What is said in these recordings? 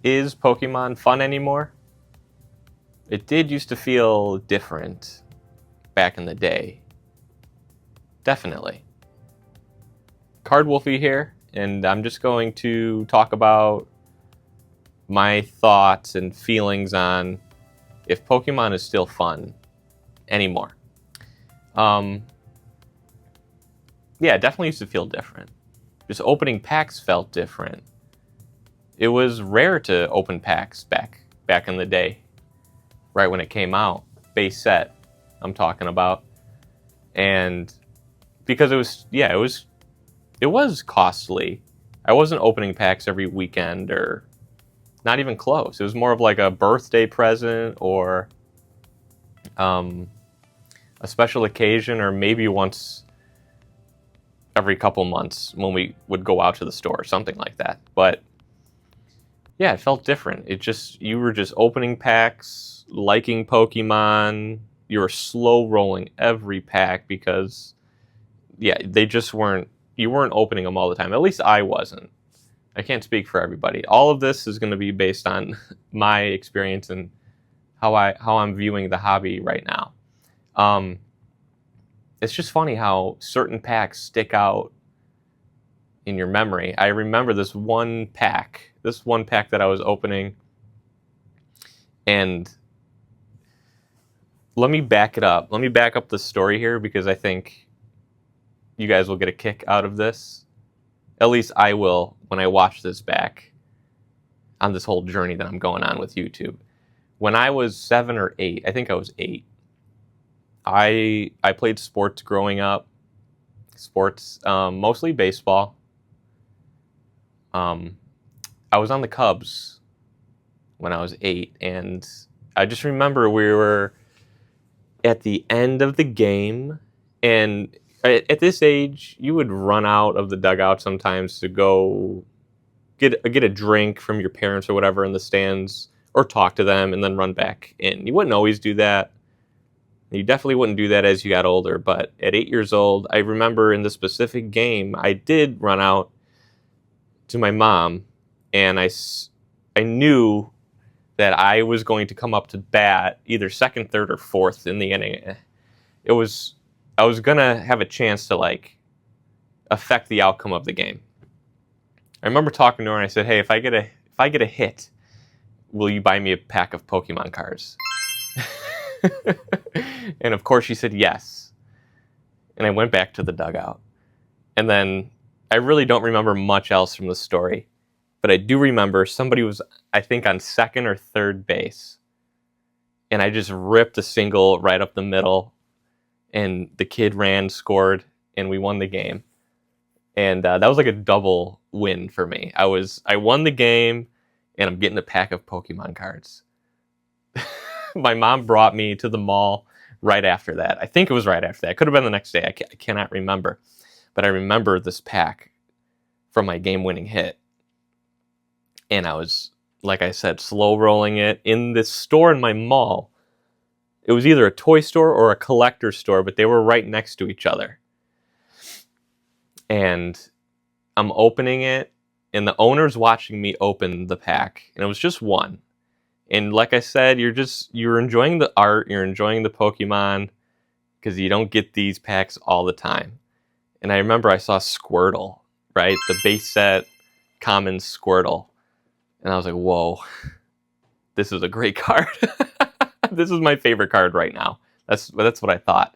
Is Pokemon fun anymore? It did used to feel different back in the day. Definitely. Card Wolfie here, and I'm just going to talk about my thoughts and feelings on if Pokemon is still fun anymore. Yeah, it definitely used to feel different. Just opening packs felt different. It was rare to open packs back in the day, right when it came out. Base set, I'm talking about. And because it was costly. I wasn't opening packs every weekend or not even close. It was more of like a birthday present or a special occasion, or maybe once every couple months when we would go out to the store or something like that. But yeah, it felt different. You were just opening packs, liking Pokemon. You were slow rolling every pack because they just weren't, you weren't opening them all the time. At least I wasn't. I can't speak for everybody. All of this is going to be based on my experience and how I'm viewing the hobby right now. It's just funny how certain packs stick out in your memory. I remember this one pack that I was opening, and let me back it up. Let me back up the story here because I think you guys will get a kick out of this. At least I will when I watch this back on this whole journey that I'm going on with YouTube. When I was 7 or 8, I think I was 8, I played sports growing up. Sports, mostly baseball. I was on the Cubs when I was 8, and I just remember we were at the end of the game, and at this age, you would run out of the dugout sometimes to go get a drink from your parents or whatever in the stands, or talk to them, and then run back in. You wouldn't always do that. You definitely wouldn't do that as you got older, but at 8 years old, I remember in the specific game, I did run out to my mom, and I knew that I was going to come up to bat either second, third, or fourth in the inning. I was gonna have a chance to affect the outcome of the game. I remember talking to her and I said, "Hey, if I get a hit, will you buy me a pack of Pokemon cards?" And of course she said yes. And I went back to the dugout. And then I really don't remember much else from the story, but I do remember somebody was, I think, on second or third base, and I just ripped a single right up the middle, and the kid ran, scored, and we won the game. And that was like a double win for me. I won the game, and I'm getting a pack of Pokemon cards. My mom brought me to the mall right after that. I think it was right after that. It could have been the next day. I cannot remember. But I remember this pack from my game-winning hit. And I was, like I said, slow rolling it in this store in my mall. It was either a toy store or a collector store, but they were right next to each other. And I'm opening it, and the owner's watching me open the pack. And it was just one. And like I said, you're enjoying the art, you're enjoying the Pokemon, because you don't get these packs all the time. And I remember I saw Squirtle, right? The base set common Squirtle. And I was like, whoa, this is a great card. This is my favorite card right now. That's what I thought.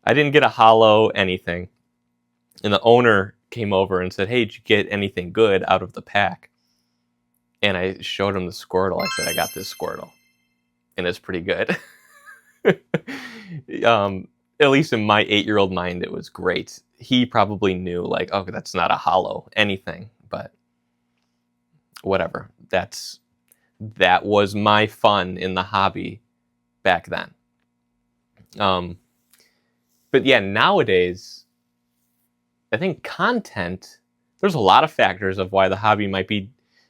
I didn't get a holo anything. And the owner came over and said, "Hey, did you get anything good out of the pack?" And I showed him the Squirtle. I said, "I got this Squirtle, and it's pretty good." At least in my 8-year-old mind, it was great. He probably knew, oh, that's not a holo anything, but whatever. That was my fun in the hobby back then. But yeah, nowadays, I think content, there's a lot of factors of why the hobby might be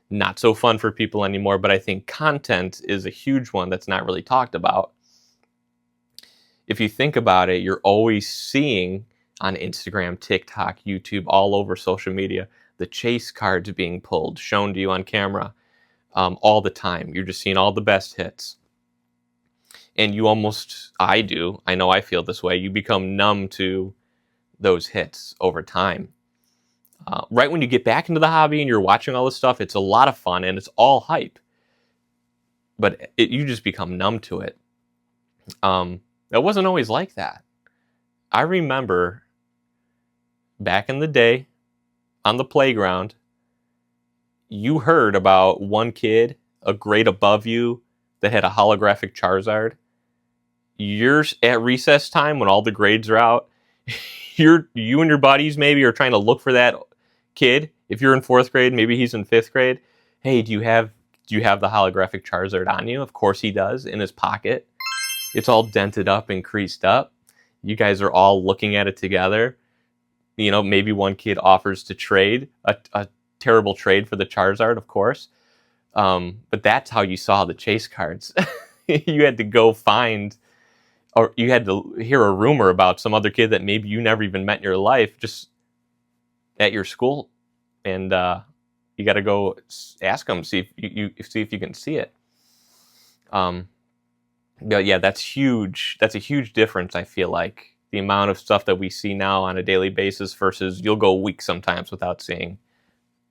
not so fun for people anymore, but I think content is a huge one that's not really talked about. If you think about it, you're always seeing on Instagram, TikTok, YouTube, all over social media, the chase cards being pulled, shown to you on camera. all the time. You're just seeing all the best hits. And you almost, I do, I know I feel this way, you become numb to those hits over time. Right when you get back into the hobby and you're watching all this stuff, it's a lot of fun and it's all hype. But you just become numb to it. It wasn't always like that. I remember back in the day on the playground, you heard about one kid, a grade above you, that had a holographic Charizard. You're at recess time when all the grades are out. You and your buddies maybe are trying to look for that kid. If you're in 4th grade, maybe he's in 5th grade. Hey, do you have the holographic Charizard on you? Of course he does, in his pocket. It's all dented up and creased up. You guys are all looking at it together. You know, maybe one kid offers to trade a terrible trade for the Charizard, of course. But that's how you saw the chase cards. You had to go find, or you had to hear a rumor about some other kid that maybe you never even met in your life, just at your school, and you got to go ask them, see if you can see it. But yeah, that's huge. That's a huge difference. I feel like the amount of stuff that we see now on a daily basis versus you'll go weeks sometimes without seeing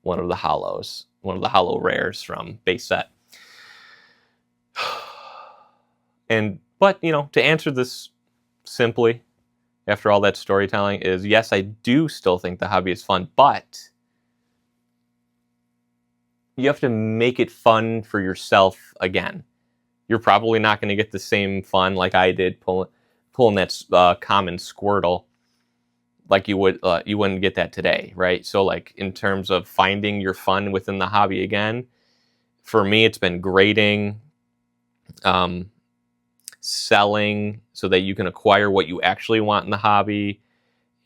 one of the holo rares from base set. But to answer this simply, after all that storytelling, is yes, I do still think the hobby is fun, but you have to make it fun for yourself again. You're probably not going to get the same fun like I did pulling that common Squirtle. Like you wouldn't get that today, right? So like in terms of finding your fun within the hobby again, for me it's been grading, selling so that you can acquire what you actually want in the hobby,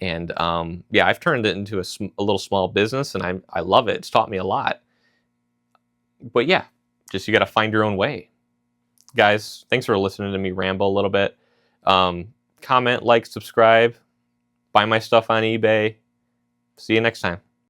and I've turned it into a little small business, and I love it. It's taught me a lot. But yeah, just you got to find your own way. Guys, thanks for listening to me ramble a little bit. Comment, like, subscribe, buy my stuff on eBay. See you next time.